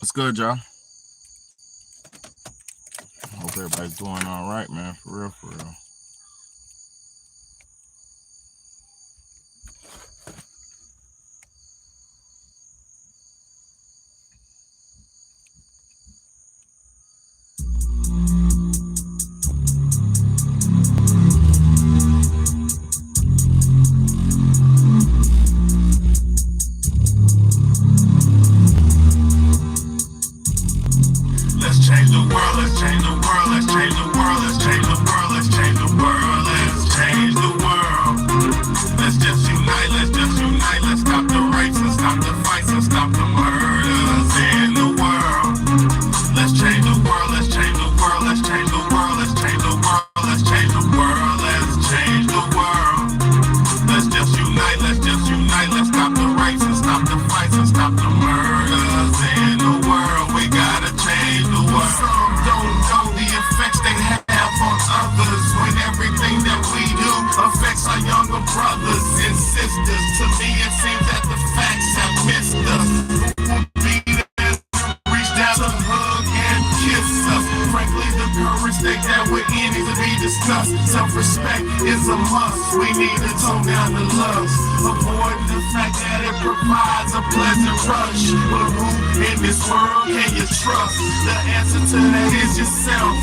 What's good, y'all? Hope everybody's doing all right, man. For real, for real. Let's change the world, let's change the world, let's change the world, let's change the world, let's change the world, let's change the world. Let's just unite, let's stop the rapes and stop the fights and stop the murders in the world. Let's change the world, let's change the world, let's change the world, let's change the world, let's change the world, let's change the world. Let's just unite, let's stop the rapes and stop the fights and stop the murders in the world. We gotta change the world. Some don't know the effects they have on others when everything that we do affects our younger brothers and sisters. To me, it seems that the facts have missed us. Who would be there to reach down to hug and kiss us? Frankly, the current state that we're in needs to be discussed. Self-respect is a must. We need to tone down the lust, avoiding the fact that it provides a pleasant rush. But who in this world can you trust? The answer to that is yourself.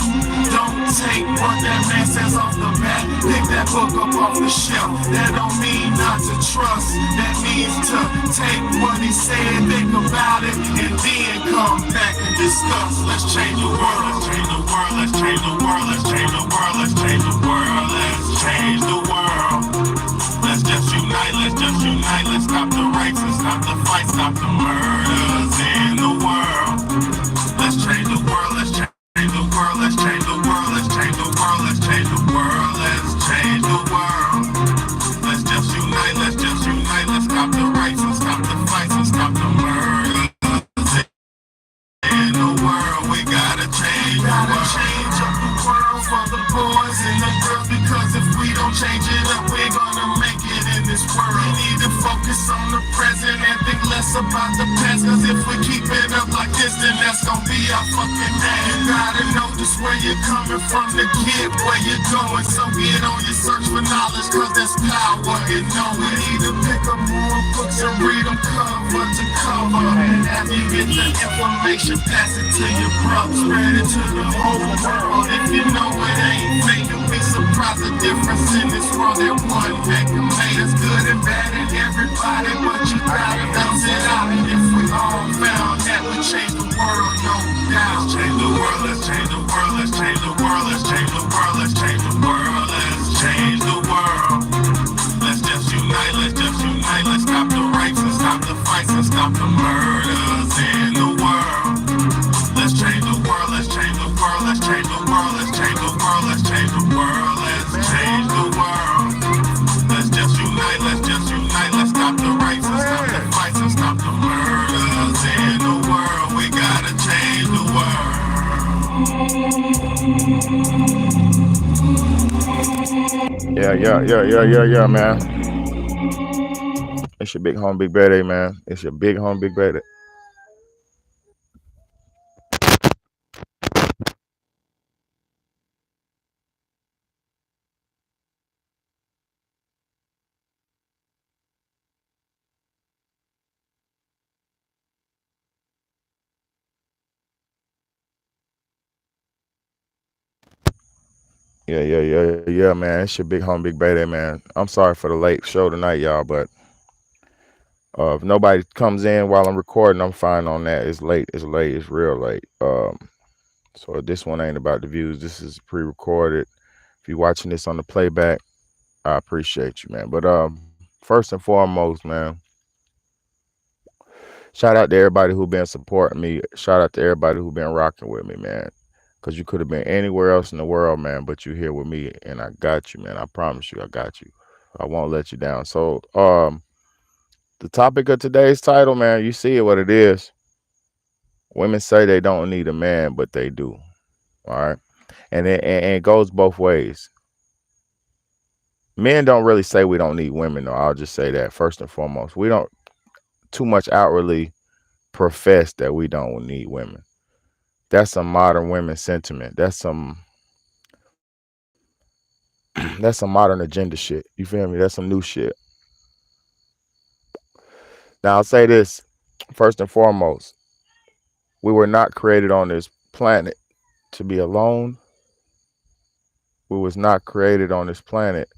Don't take what that man says off the bat. Pick that book up off the shelf. That don't mean not to trust. That means to take what he said, think about it, and then come back and discuss. Let's change the world, let's change the world, let's change the world, let's change the world, let's change the world, let's change the world. Let's just unite, let's stop the rapes and stop the fights, stop the murders in the world. Let's change the world, let's change the world, let's change the world, let's change the world, let's change the world, let's change the world. Let's just unite, let's stop the rapes and stop the fights and stop the murders in the world. We gotta change up the world for the boys and the girls, because if we don't change it up, we're gonna make it in this world. We need to focus on the present and think less about the past, cause if we keep it up like this, then that's gonna be our fucking day. You gotta know just where you're coming from, the kid, where you're going, so get on your search for knowledge, cause there's power in knowing. We need to pick up more books and read them cover to cover, and after you get the information, pass it to your brother, spread it to the whole world. If you know it ain't fake, you'll be surprised the difference in this world that one that can make us good and bad in everybody, but you gotta bounce it out. And if we all found that we change the world, no doubt. Change the world, let's change the world, let's change the world, let's change the world, let's change the world, let's change the world. Let's just unite, let's stop the rapes and stop the fights and stop the murders in the world. Let's change the world, let's change the world, let's change the world, let's change the world, let's change the world, let's change the world. Let's just unite, let's stop the rapes and stop the fights and stop the murders in the world. We gotta change the world. Yeah, man. It's your big home, big baby, man. It's your big home, big baby. Yeah, man. It's your big home, big baby, man. I'm sorry for the late show tonight, y'all, but if nobody comes in while I'm recording, I'm fine on that. It's late. It's late. It's real late. So this one ain't about the views. This is pre-recorded. If you're watching this on the playback, I appreciate you, man. But first and foremost, man, shout out to everybody who been supporting me. Shout out to everybody who been rocking with me, man. Cause you could have been anywhere else in the world, man, but you here with me, and I got you, man. I promise you, I got you. I won't let you down. So, the topic of today's title, man, you see it what it is. Women say they don't need a man, but they do. All right, and it goes both ways. Men don't really say we don't need women, though. I'll just say that first and foremost. We don't too much outwardly profess that we don't need women. That's some modern women sentiment. That's some modern agenda shit. You feel me? That's some new shit. Now I'll say this first and foremost: we were not created on this planet to be alone. We was not created on this planet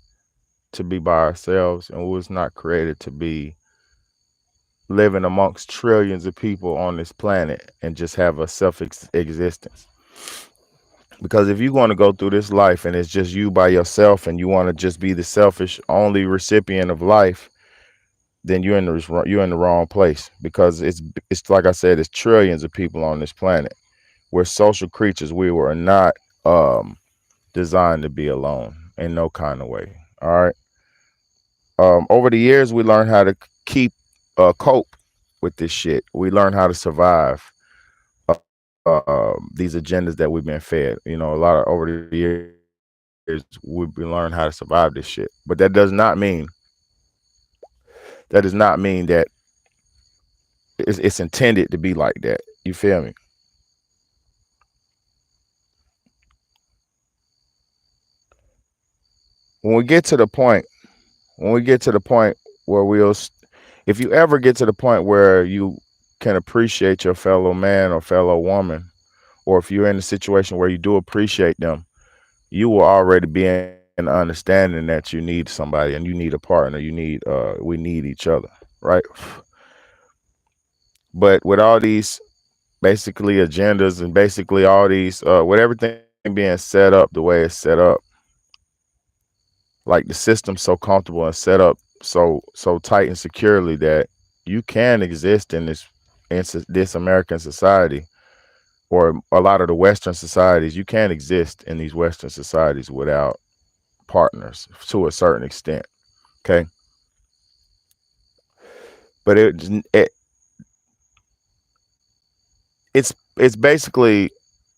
to be by ourselves, and we was not created to be living amongst trillions of people on this planet and just have a existence. Because if you're going to go through this life and it's just you by yourself and you want to just be the selfish only recipient of life, then you're in the wrong place. Because it's like I said, it's trillions of people on this planet. We're social creatures. We were not designed to be alone in no kind of way. All right. Over the years, we learned how to cope with this shit. We learned how to survive these agendas that we've been fed. You know, a lot of over the years, we've been learning how to survive this shit. But that does not mean that it's intended to be like that. You feel me? When we get to the point, when we get to the point where if you ever get to the point where you can appreciate your fellow man or fellow woman, or if you're in a situation where you do appreciate them, you will already be in the understanding that you need somebody and you need a partner. We need each other, right? But with all these basically agendas and basically all these with everything being set up the way it's set up, like the system's so comfortable and set up so tight and securely that you can exist in this American society, or a lot of the Western societies. You can't exist in these Western societies without partners to a certain extent. Okay. But it's basically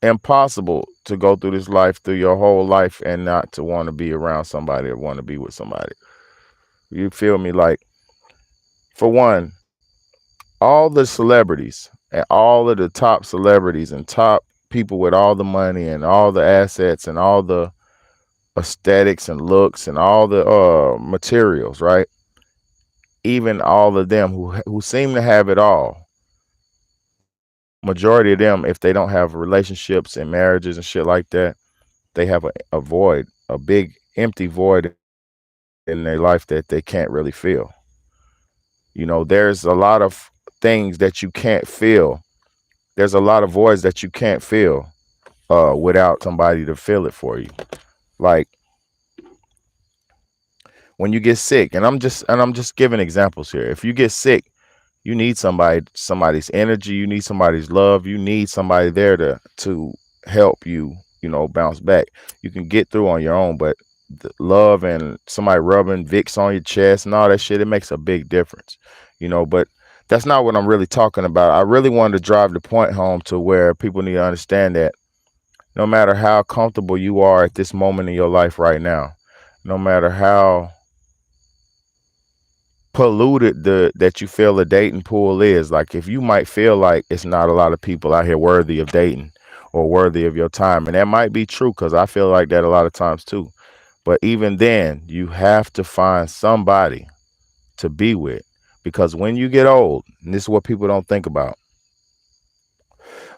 impossible to go through this life, through your whole life, and not to want to be around somebody or want to be with somebody. You feel me? Like, for one, all the celebrities and all of the top celebrities and top people with all the money and all the assets and all the aesthetics and looks and all the materials, right? Even all of them who seem to have it all, majority of them, if they don't have relationships and marriages and shit like that, they have a void, a big empty void in their life that they can't really feel. You know, there's a lot of things that you can't feel. There's a lot of voids that you can't feel without somebody to fill it for you. Like when you get sick, and I'm just giving examples here. If you get sick, you need somebody's energy, you need somebody's love, you need somebody there to help you, bounce back. You can get through on your own, but the love and somebody rubbing Vicks on your chest and all that shit, it makes a big difference. But that's not what I'm really talking about. I really wanted to drive the point home to where people need to understand that no matter how comfortable you are at this moment in your life right now, no matter how polluted that you feel the dating pool is, like if you might feel like it's not a lot of people out here worthy of dating or worthy of your time, and that might be true, because I feel like that a lot of times too. But even then, you have to find somebody to be with, because when you get old, and this is what people don't think about,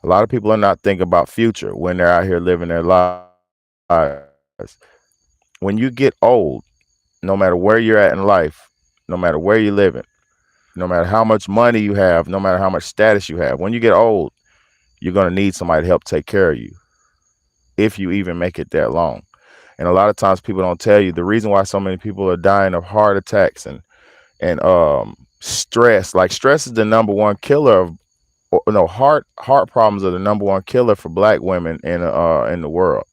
a lot of people are not thinking about future when they're out here living their lives. When you get old, no matter where you're at in life, no matter where you're living, no matter how much money you have, no matter how much status you have, when you get old, you're going to need somebody to help take care of you, if you even make it that long. And a lot of times people don't tell you the reason why so many people are dying of heart attacks and stress. Like, stress is the number one killer of, no, heart problems are the number one killer for Black women in the world.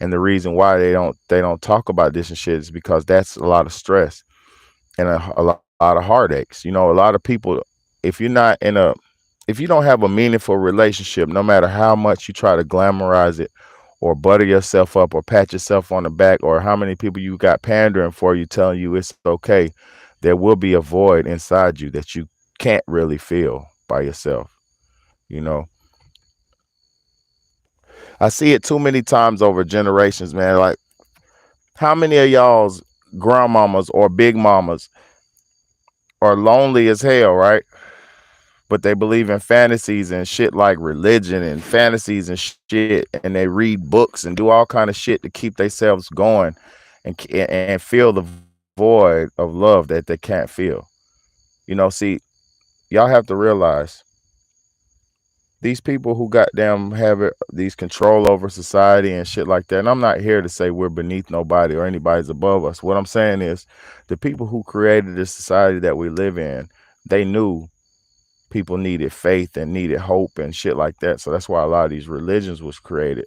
And the reason why they don't talk about this and shit is because that's a lot of stress and a lot of heartaches. A lot of people, if you don't have a meaningful relationship, no matter how much you try to glamorize it or butter yourself up or pat yourself on the back, or how many people you got pandering for you, telling you it's okay, there will be a void inside you that you can't really feel by yourself. You know, I see it too many times over generations, man. Like, how many of y'all's grandmamas or big mamas are lonely as hell, right? But they believe in fantasies and shit like religion and fantasies and shit, and they read books and do all kind of shit to keep themselves going and fill the void of love that they can't feel. See, y'all have to realize these people who goddamn have these control over society and shit like that. And I'm not here to say we're beneath nobody or anybody's above us. What I'm saying is the people who created this society that we live in, they knew people needed faith and needed hope and shit like that. So that's why a lot of these religions was created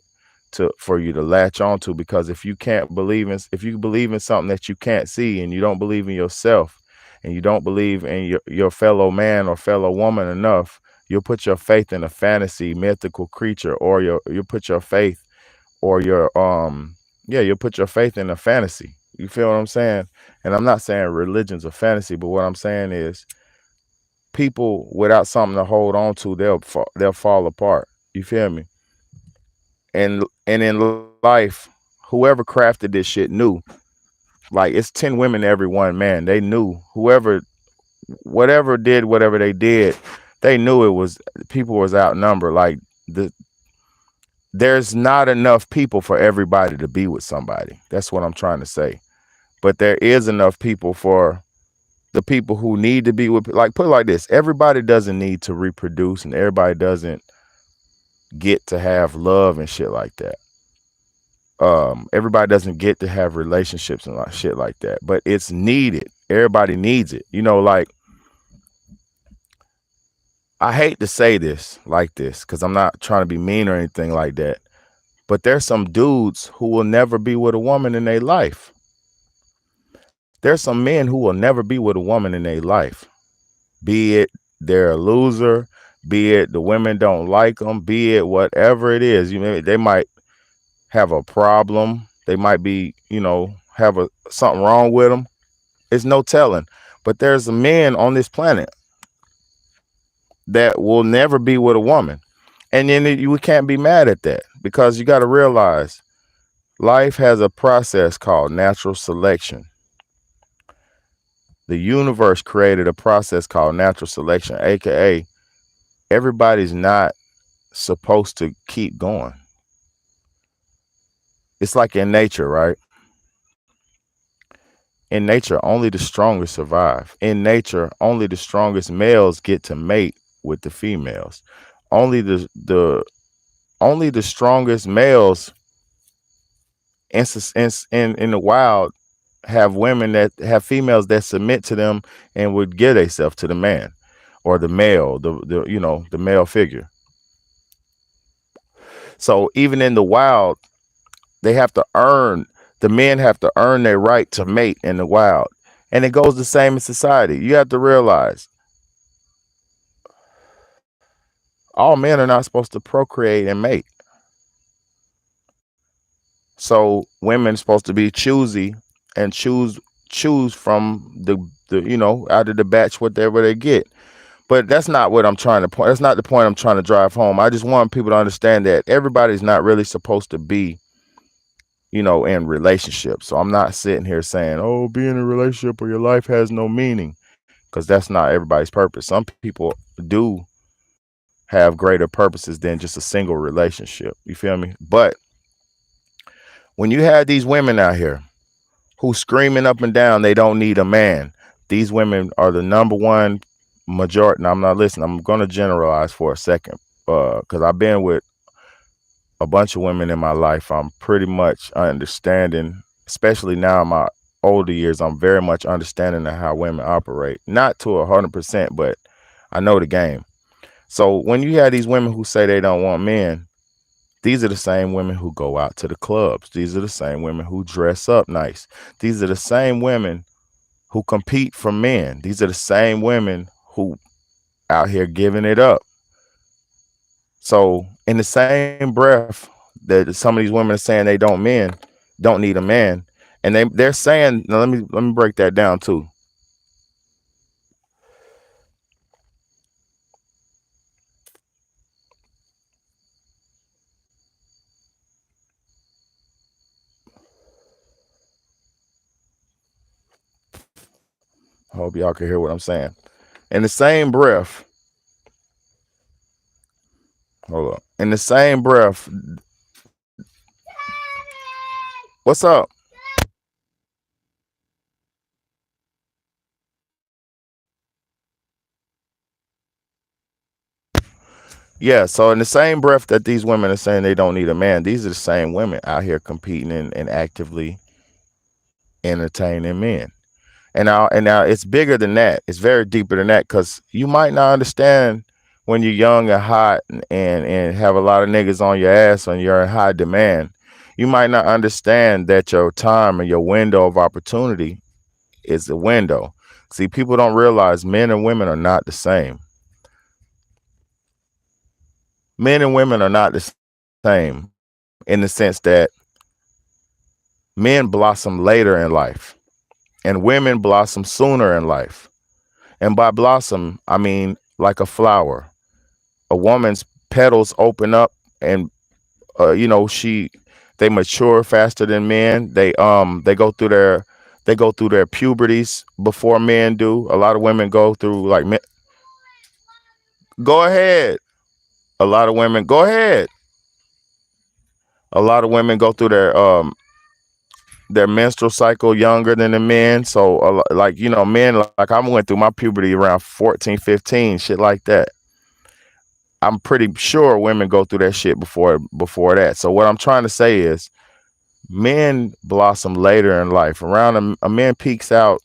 to for you to latch onto. Because if you believe in something that you can't see, and you don't believe in yourself, and you don't believe in your fellow man or fellow woman enough, you'll put your faith in a fantasy mythical creature, or you'll put your faith or your yeah, you'll put your faith in a fantasy. You feel what I'm saying? And I'm not saying religion's a fantasy, but what I'm saying is people without something to hold on to, they'll fall apart. You feel me? And in life, whoever crafted this shit knew, like, it's 10 women to every one man. They knew whatever did whatever they did, they knew it was people was outnumbered. Like, there's not enough people for everybody to be with somebody. That's what I'm trying to say. But there is enough people for the people who need to be with, like, put it like this: everybody doesn't need to reproduce, and everybody doesn't get to have love and shit like that. Everybody doesn't get to have relationships and like shit like that, but it's needed. Everybody needs it. Like, I hate to say this like this because I'm not trying to be mean or anything like that, but there's some dudes who will never be with a woman in their life. There's some men who will never be with a woman in their life, be it they're a loser, be it the women don't like them, be it whatever it is. They might have a problem. They might be, have something wrong with them. It's no telling. But there's men on this planet that will never be with a woman. And then you can't be mad at that, because you got to realize life has a process called natural selection. The universe created a process called natural selection, aka everybody's not supposed to keep going. It's like in nature, right? In nature, only the strongest survive. In nature, only the strongest males get to mate with the females. Only the strongest males in the wild have women that have females that submit to them and would give themselves to the man or the male, the male figure. So even in the wild, they have to earn the men have to earn their right to mate in the wild. And it goes the same in society. You have to realize all men are not supposed to procreate and mate. So women are supposed to be choosy and choose from the out of the batch whatever they get. But that's not what I'm trying to point. That's not the point I'm trying to drive home. I just want people to understand that everybody's not really supposed to be, in relationships. So I'm not sitting here saying, oh, be in a relationship or your life has no meaning, because that's not everybody's purpose. Some people do have greater purposes than just a single relationship. You feel me? But when you have these women out here who screaming up and down they don't need a man, these women are the number one majority. Now, I'm not listening. I'm going to generalize for a second, because I've been with a bunch of women in my life. I'm pretty much understanding, especially now in my older years, I'm very much understanding of how women operate. Not to 100%, but I know the game. So when you have these women who say they don't want men, these are the same women who go out to the clubs. These are the same women who dress up nice. These are the same women who compete for men. These are the same women who out here giving it up. So in the same breath that some of these women are saying they don't need a man, and they're saying, now let me break that down too. I hope y'all can hear what I'm saying. In the same breath, hold up. In the same breath, what's up? Yeah, so in the same breath that these women are saying they don't need a man, these are the same women out here competing and actively entertaining men. And now it's bigger than that. It's very deeper than that because you might not understand when you're young and hot and have a lot of niggas on your ass and you're in high demand. You might not understand that your time and your window of opportunity is a window. See, people don't realize men and women are not the same. Men and women are not the same in the sense that men blossom later in life and women blossom sooner in life. And by blossom, I mean like a flower. A woman's petals open up and they mature faster than men. They go through their puberties before men do. A lot of women go through like go ahead. A lot of women go ahead. A lot of women go through their menstrual cycle younger than the men. So like men, like I went through my puberty around 14, 15, shit like that. I'm pretty sure women go through that shit before that. So what I'm trying to say is men blossom later in life. Around a man peaks out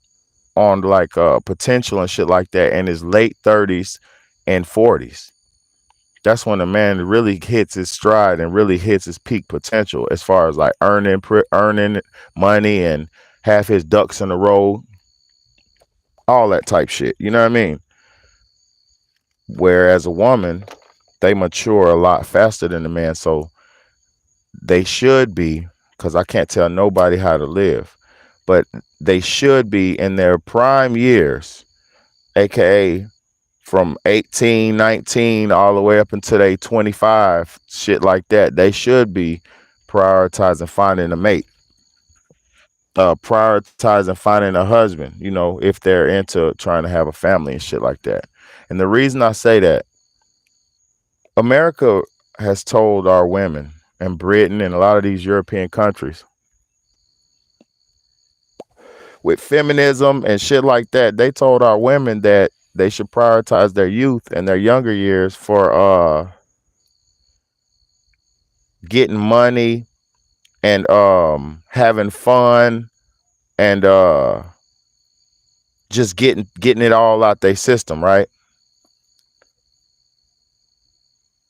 on like potential and shit like that in his late 30s and 40s. That's when a man really hits his stride and really hits his peak potential as far as like earning money and have his ducks in a row, all that type shit. You know what I mean? Whereas a woman, they mature a lot faster than the man, so they should be, because I can't tell nobody how to live, but they should be in their prime years, aka from 18, 19, all the way up until they 25, shit like that. They should be prioritizing finding a mate, prioritizing finding a husband, if they're into trying to have a family and shit like that. And the reason I say that, America has told our women, and Britain and a lot of these European countries, with feminism and shit like that, they told our women that they should prioritize their youth and their younger years for getting money and having fun and just getting it all out their system, right?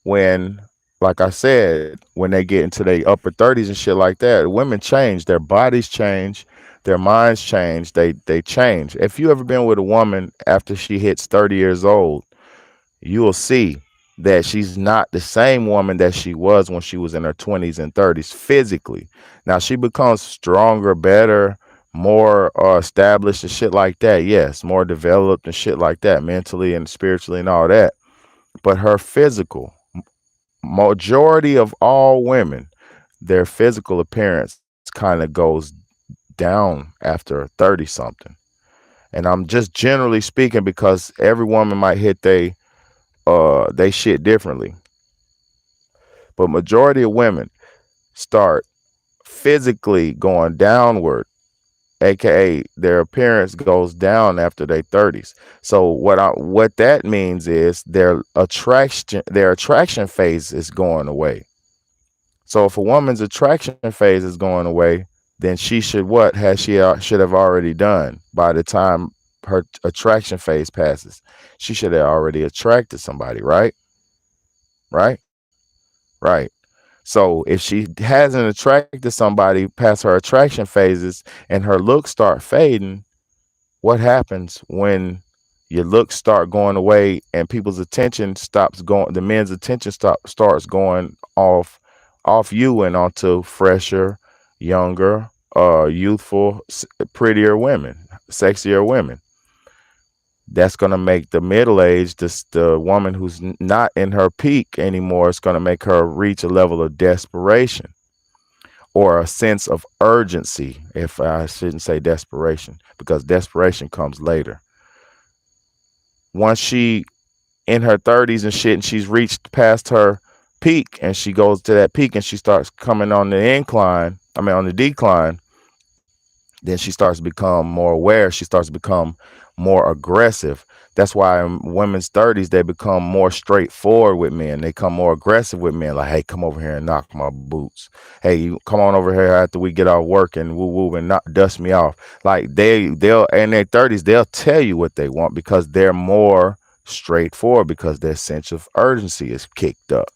When, like I said, when they get into their upper 30s and shit like that, women change, their bodies change, their minds change, they change. If you ever been with a woman after she hits 30 years old, you will see that she's not the same woman that she was when she was in her 20s and 30s physically. Now she becomes stronger, better, more established and shit like that. Yes, more developed and shit like that, mentally and spiritually and all that. But her physical, majority of all women, their physical appearance kind of goes down after 30 something. And I'm just generally speaking because every woman might hit they shit differently. But majority of women start physically going downward, aka their appearance goes down after their 30s. So what that means is their attraction phase is going away. So if a woman's attraction phase is going away, then she should what has she should have already done by the time her attraction phase passes. She should have already attracted somebody, right? Right? Right. So if she hasn't attracted somebody past her attraction phases and her looks start fading, what happens when your looks start going away and people's attention stops going, the men's attention starts going off you and onto fresher, younger, youthful, prettier women, sexier women. That's going to make the middle age, the woman who's not in her peak anymore, it's going to make her reach a level of desperation or a sense of urgency, if I shouldn't say desperation, because desperation comes later. once she in her 30s and shit, and she's reached past her peak, and she goes to that peak, and she starts coming on the incline. I mean, on the decline. Then she starts to become more aware. She starts to become more aggressive. That's why in women's 30s they become more straightforward with men. They come more aggressive with men. Like, hey, come over here and knock my boots. Hey, you come on over here after we get off work and woo woo and not dust me off. Like they'll in their 30s they'll tell you what they want because they're more straightforward because their sense of urgency is kicked up.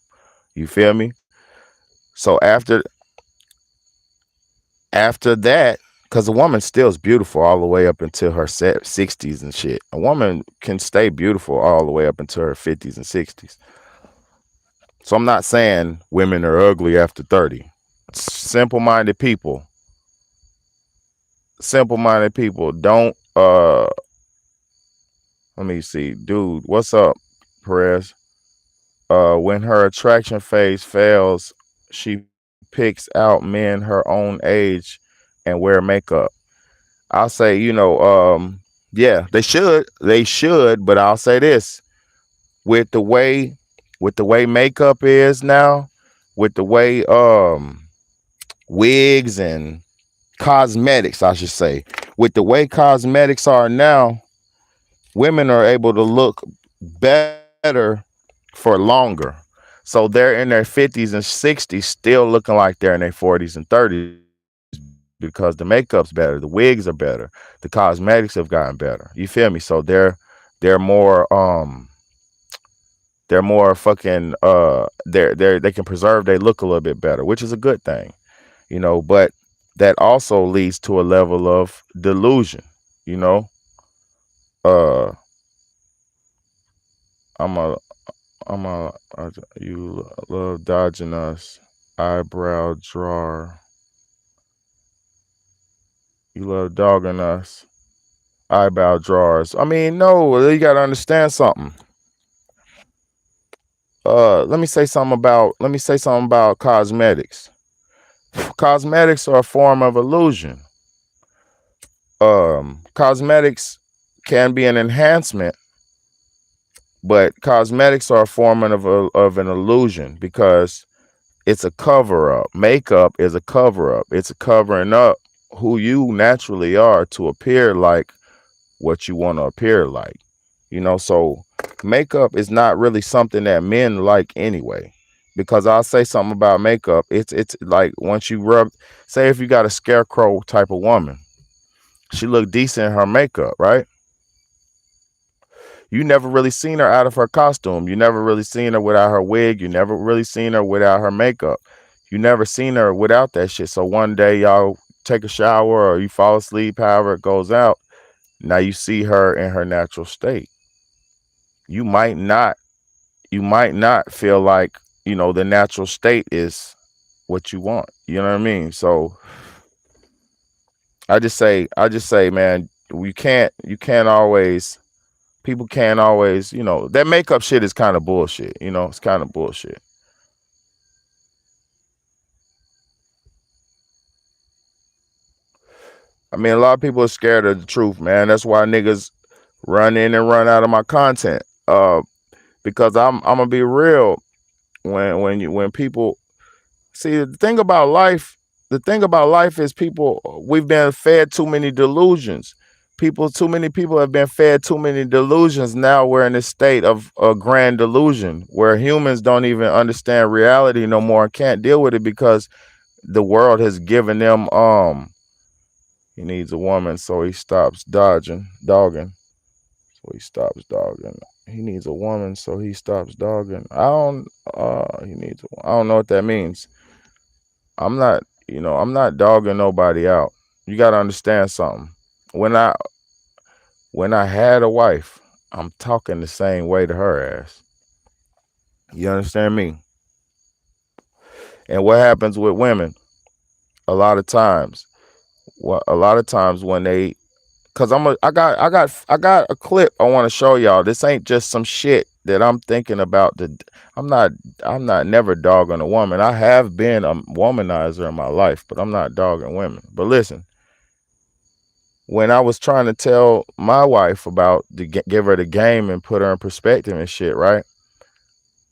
You feel me? So after that, because a woman still is beautiful all the way up until her 60s and shit. A woman can stay beautiful all the way up until her 50s and 60s. So I'm not saying women are ugly after 30. Simple-minded people, simple-minded people don't. Let me see, dude. What's up, Perez? When her attraction phase fails, she picks out men her own age and wear makeup. I'll say, yeah, they should, but I'll say this: with the way, with the way makeup is now, with the way wigs and cosmetics, I should say, with the way cosmetics are now, women are able to look better for longer. So they're in their 50s and 60s still looking like they're in their 40s and 30s because the makeup's better, the wigs are better, the cosmetics have gotten better. You feel me? So they're more fucking they can preserve they look a little bit better, which is a good thing, but that also leads to a level of delusion, you know. Uh I'm a you love dodging us, eyebrow drawer. You love dogging us, eyebrow drawers. I mean, no, you gotta understand something. Let me say something about cosmetics. Cosmetics are a form of illusion. Cosmetics can be an enhancement, but cosmetics are a form of an illusion because it's a cover up. Makeup is a cover up. It's a covering up who you naturally are to appear like what you want to appear like. So makeup is not really something that men like anyway. Because I'll say something about makeup. It's like once you rub, say if you got a scarecrow type of woman, she look decent in her makeup, right? You never really seen her out of her costume. You never really seen her without her wig. You never really seen her without her makeup. You never seen her without that shit. So one day y'all take a shower or you fall asleep, however it goes out. Now you see her in her natural state. You might not, you might not feel like, the natural state is what you want. You know what I mean? So I just say, man, you can't always people can't always, that makeup shit is kind of bullshit. It's kind of bullshit. I mean, a lot of people are scared of the truth, man. That's why niggas run in and run out of my content. Because I'm gonna be real. When people see the thing about life is we've been fed too many delusions. Too many people have been fed too many delusions. Now we're in a state of a grand delusion where humans don't even understand reality no more and can't deal with it because the world has given them he needs a woman so he stops dogging. So he stops dogging. He needs a woman so he stops dogging. I don't know what that means. I'm not, I'm not dogging nobody out. You got to understand something. When I when I had a wife, I'm talking the same way to her ass. You understand me? And what happens with women a lot of times? A lot of times when they cuz I got a clip I want to show y'all. This ain't just some shit that I'm thinking about I'm not never dogging a woman. I have been a womanizer in my life, but I'm not dogging women. But listen, when I was trying to tell my wife about give her the game and put her in perspective and shit, right?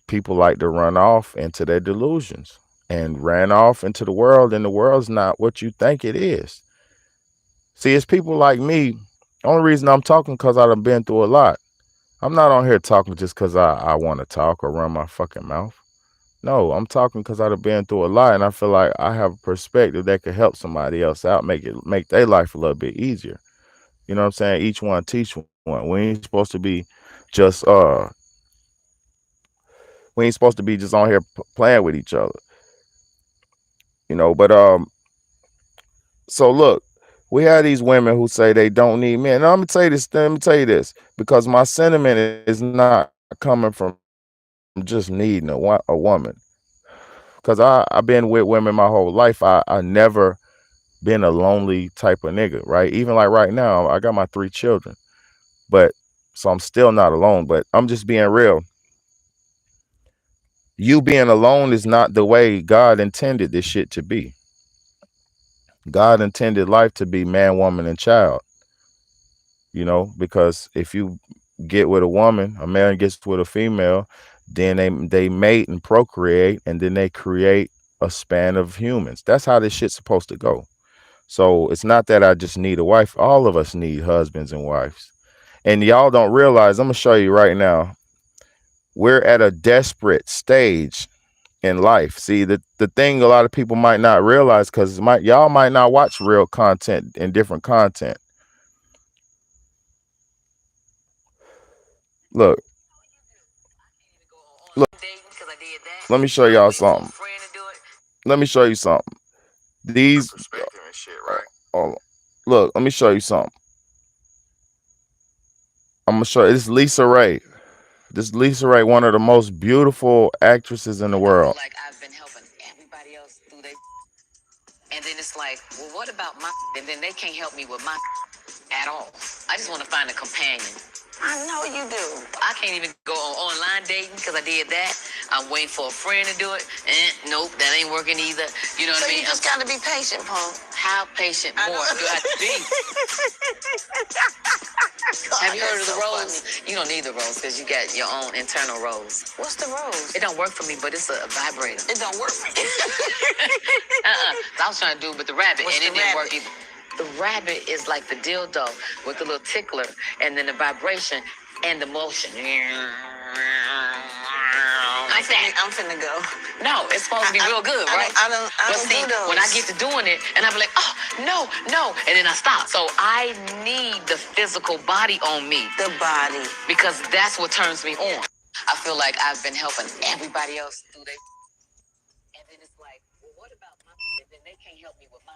People like to run off into their delusions and ran off into the world, and the world's not what you think it is. See, it's people like me. Only reason I'm talking because I've been through a lot. I'm not on here talking just because I want to talk or run my fucking mouth. No, I'm talking because I've been through a lot, and I feel like I have a perspective that could help somebody else out, make their life a little bit easier. You know what I'm saying? Each one teach one. We ain't supposed to be just we ain't supposed to be just on here playing with each other. But so look, we have these women who say they don't need men. Now, let me tell you this. Let me tell you this, because my sentiment is not coming from just needing a woman. Because I've been with women my whole life. I never been a lonely type of nigga, right? Even like right now, I got my 3 children, but so I'm still not alone. But I'm just being real. You being alone is not the way God intended this shit to be. God intended life to be man, woman, and child. Because if you get with a woman, a man gets with a female, then they mate and procreate, and then they create a span of humans. That's how this shit's supposed to go. So it's not that I just need a wife. All of us need husbands and wives. And y'all don't realize, I'm gonna show you right now, we're at a desperate stage in life. See, the thing a lot of people might not realize, because y'all might not watch real content and different content. Look, look, let me show y'all something. Let me show you something. These Perspective and shit, right? oh, look, let me show you something. I'm gonna show you. This is Lisa Ray. This is Lisa Ray, one of the most beautiful actresses in the world. Like I've been helping everybody else through their, and then it's like, well, what about my? And then they can't help me with my at all. I just want to find a companion. I know you do. I can't even go on online dating because I did that. I'm waiting for a friend to do it. Nope, that ain't working either. You know what I mean? You just got to be patient, Paul. How patient more do I have to be? Have you heard of the rose? Funny. You don't need the rose because you got your own internal rose. What's the rose? It don't work for me, but it's a vibrator. It don't work for me. I was trying to do it with the rabbit, and it didn't work either. The rabbit is like the dildo with the little tickler and then the vibration and the motion. I'm finna go. No, it's supposed to be real good, right? I don't see, do those. When I get to doing it, and I be like, oh, no, and then I stop. So I need the physical body on me. The body. Because that's what turns me on. I feel like I've been helping everybody else through their... And then it's like, well, what about my... And then they can't help me with my...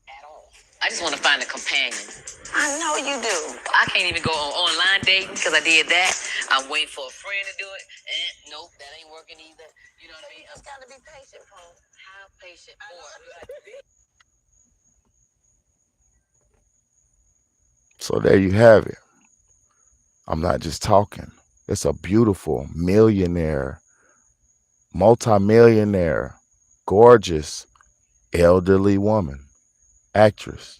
At all. I just want to find a companion. I know you do. I can't even go on online dating because I did that. I'm waiting for a friend to do it. Nope, that ain't working either. You know what I mean? You just got to be patient, Paul. How patient more do I have to be? So there you have it. I'm not just talking. It's a beautiful millionaire, multimillionaire, gorgeous, elderly woman, actress,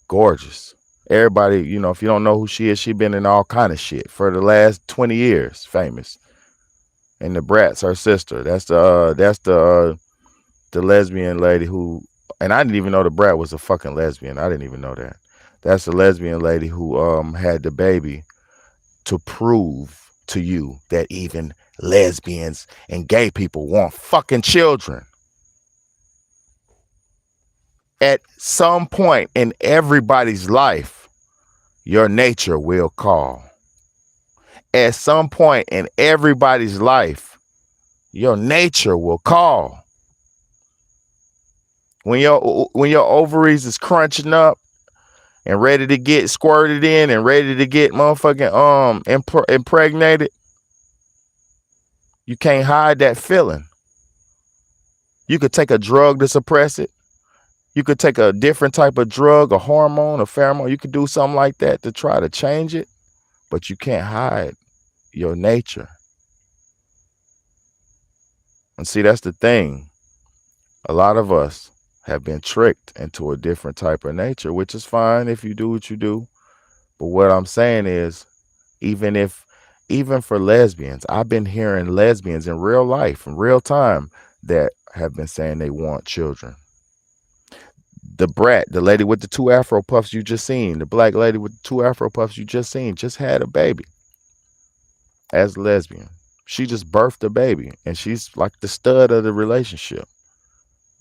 gorgeous. Everybody, if you don't know who she is, she been in all kind of shit for the last 20 years, famous. And the Brat's her sister. That's the lesbian lady who, and I didn't even know the Brat was a fucking lesbian. I didn't even know that. That's the lesbian lady who had the baby to prove to you that even lesbians and gay people want fucking children. At some point in everybody's life, your nature will call. At some point in everybody's life, your nature will call. When your ovaries is crunching up and ready to get squirted in and ready to get motherfucking impregnated, you can't hide that feeling. You could take a drug to suppress it. You could take a different type of drug, a hormone, a pheromone. You could do something like that to try to change it, but you can't hide your nature. And see, that's the thing. A lot of us have been tricked into a different type of nature, which is fine if you do what you do. But what I'm saying is, even if, even for lesbians, I've been hearing lesbians in real life, in real time, that have been saying they want children. The brat, the lady with the two afro puffs you just seen, the black lady with the two afro puffs you just seen, just had a baby as a lesbian. She just birthed a baby, and she's like the stud of the relationship.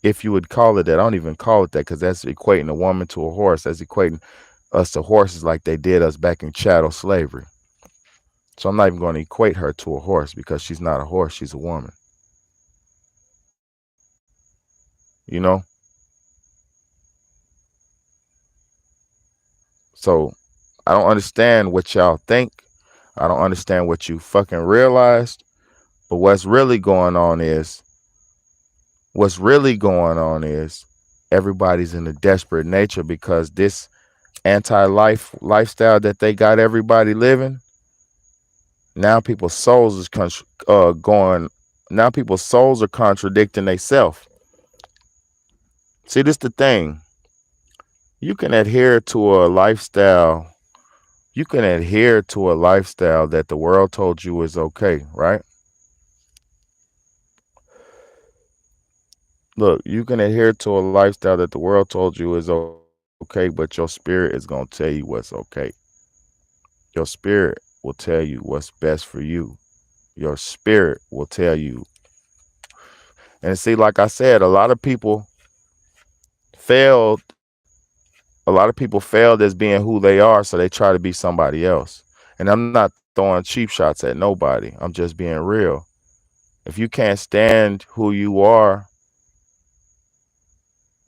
If you would call it that, I don't even call it that because that's equating a woman to a horse. That's equating us to horses like they did us back in chattel slavery. So I'm not even going to equate her to a horse because she's not a horse. She's a woman. You know? So I don't understand what y'all think. I don't understand what you fucking realized. But what's really going on is everybody's in a desperate nature because this anti-life lifestyle that they got everybody living, now people's souls is going now people's souls are contradicting themselves. See, this the thing. You can adhere to a lifestyle. You can adhere to a lifestyle that the world told you is okay, right? Look, you can adhere to a lifestyle that the world told you is okay, but your spirit is going to tell you what's okay. Your spirit will tell you what's best for you. Your spirit will tell you. And see, like I said, failed a lot of people failed as being who they are, so they try to be somebody else. And I'm not throwing cheap shots at nobody. I'm just being real. If you can't stand who you are,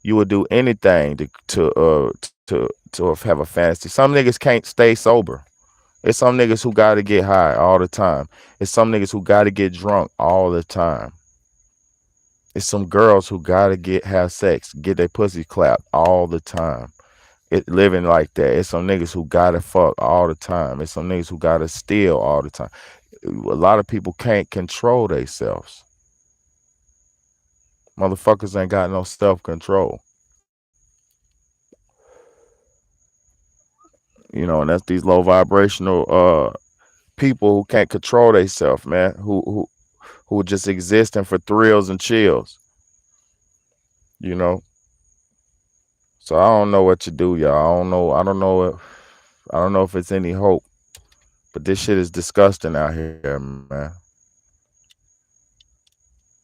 you would do anything to have a fantasy. Some niggas can't stay sober. It's some niggas who got to get high all the time. It's some niggas who got to get drunk all the time. It's some girls who got to have sex, get their pussy clapped all the time. It living like that. It's some niggas who gotta fuck all the time. It's some niggas who gotta steal all the time. A lot of people can't control themselves. Motherfuckers ain't got no self control. You know, and that's these low vibrational people who can't control themselves, man. Who just existing for thrills and chills. You know. So I don't know what to do, y'all. I don't know. I don't know if it's any hope. But this shit is disgusting out here, man.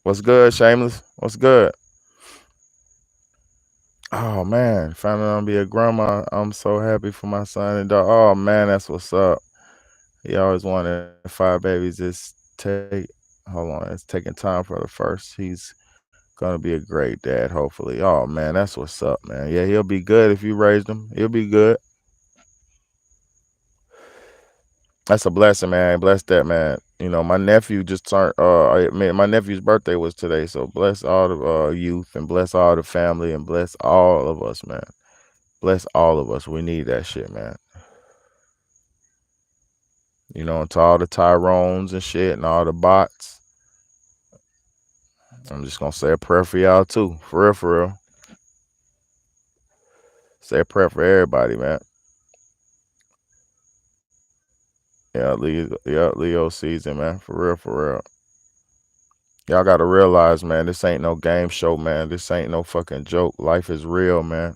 What's good, Shameless? What's good? Oh man, finally gonna be a grandma. I'm so happy for my son and daughter. Oh man, that's what's up. He always wanted 5 babies. Hold on, it's taking time for the first. He's gonna be a great dad, hopefully. Oh man, that's what's up, man. Yeah, he'll be good if you raised him. He'll be good. That's a blessing, man. Bless that, man. You know, my nephew just turned. My nephew's birthday was today, so bless all the youth and bless all the family and bless all of us, man. Bless all of us. We need that shit, man. You know, and to all the Tyrones and shit and all the bots, I'm just gonna say a prayer for y'all too. For real, for real. Say a prayer for everybody, man. Leo season, man. For real, for real. Y'all gotta realize, man, this ain't no game show, man. This ain't no fucking joke. Life is real, man.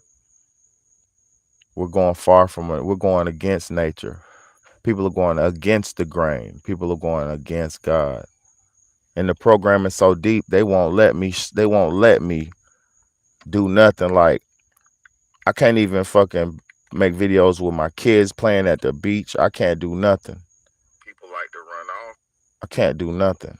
We're going far from it. We're going against nature. People are going against the grain. People are going against God. And the program is so deep, they won't let me. They won't let me do nothing. Like I can't even fucking make videos with my kids playing at the beach. I can't do nothing. People like to run off. I can't do nothing.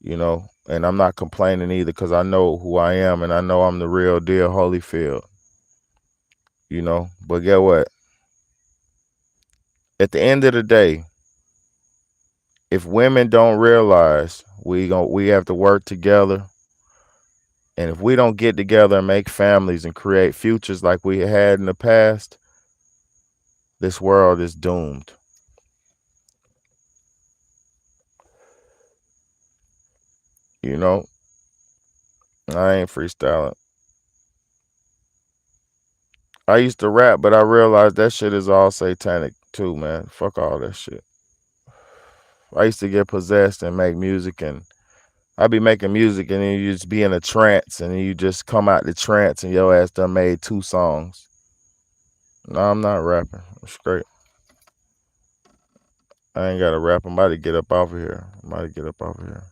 You know, and I'm not complaining either because I know who I am and I know I'm the real deal, Holyfield. You know, but get what? At the end of the day, if women don't realize we have to work together, and if we don't get together and make families and create futures like we had in the past, this world is doomed. You know, I ain't freestyling. I used to rap, but I realized that shit is all satanic too, man. Fuck all that shit. I used to get possessed and make music, and I be making music, and then you just be in a trance, and then you just come out the trance, and your ass done made 2 songs. No, I'm not rapping. I'm straight. I ain't got to rap. I'm about to get up off of here. I'm about to get up off of here.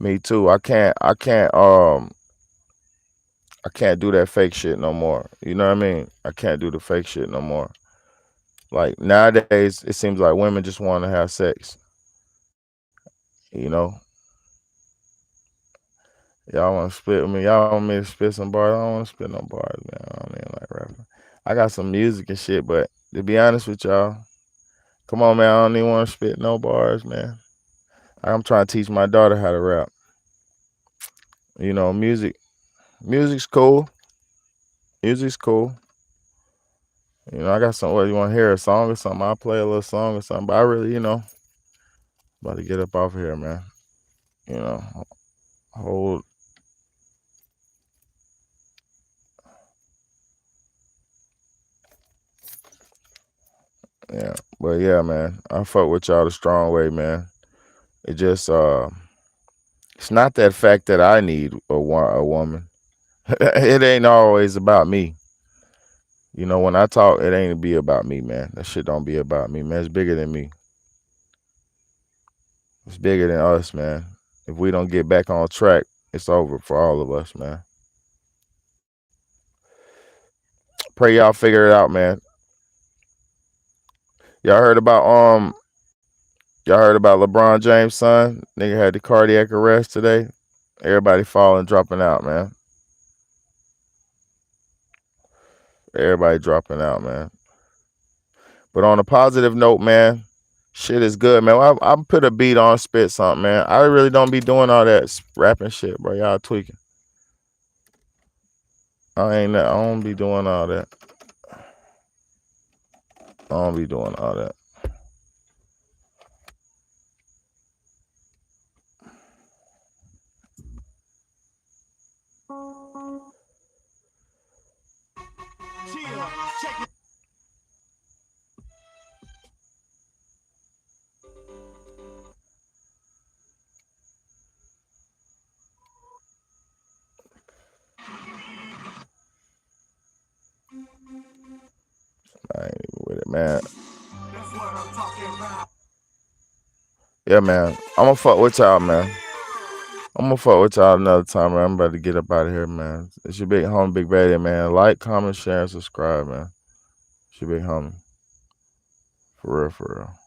Me too. I can't do that fake shit no more. You know what I mean? I can't do the fake shit no more. Like nowadays, it seems like women just want to have sex. You know, y'all want to spit with me? Y'all want me to spit some bars? I don't want to spit no bars, man. I don't even like rapping. I got some music and shit, but to be honest with y'all, come on, man. I don't even want to spit no bars, man. I'm trying to teach my daughter how to rap. You know, music's cool. Music's cool. You know, I got some. What you want to hear? A song or something? I'll play a little song or something. But I really, about to get up off here, man. You know, hold. Yeah, but yeah, man. I fuck with y'all the strong way, man. It just, it's not that fact that I need a woman. It ain't always about me. You know, when I talk, it ain't be about me, man. That shit don't be about me, man. It's bigger than me. It's bigger than us, man. If we don't get back on track, it's over for all of us, man. Pray y'all figure it out, man. Y'all heard about y'all heard about LeBron James' son? Nigga had the cardiac arrest today. Everybody falling, dropping out, man. Everybody dropping out, man. But on a positive note, man, shit is good, man. I put a beat on, spit something, man. I really don't be doing all that rapping shit, bro. Y'all tweaking. I don't be doing all that. I don't be doing all that. I ain't even with it, man. Yeah, man. I'm gonna fuck with y'all, man. I'm gonna fuck with y'all another time, man. I'm about to get up out of here, man. It's your big homie, Big Baby, man. Like, comment, share, and subscribe, man. It's your big homie. For real, for real.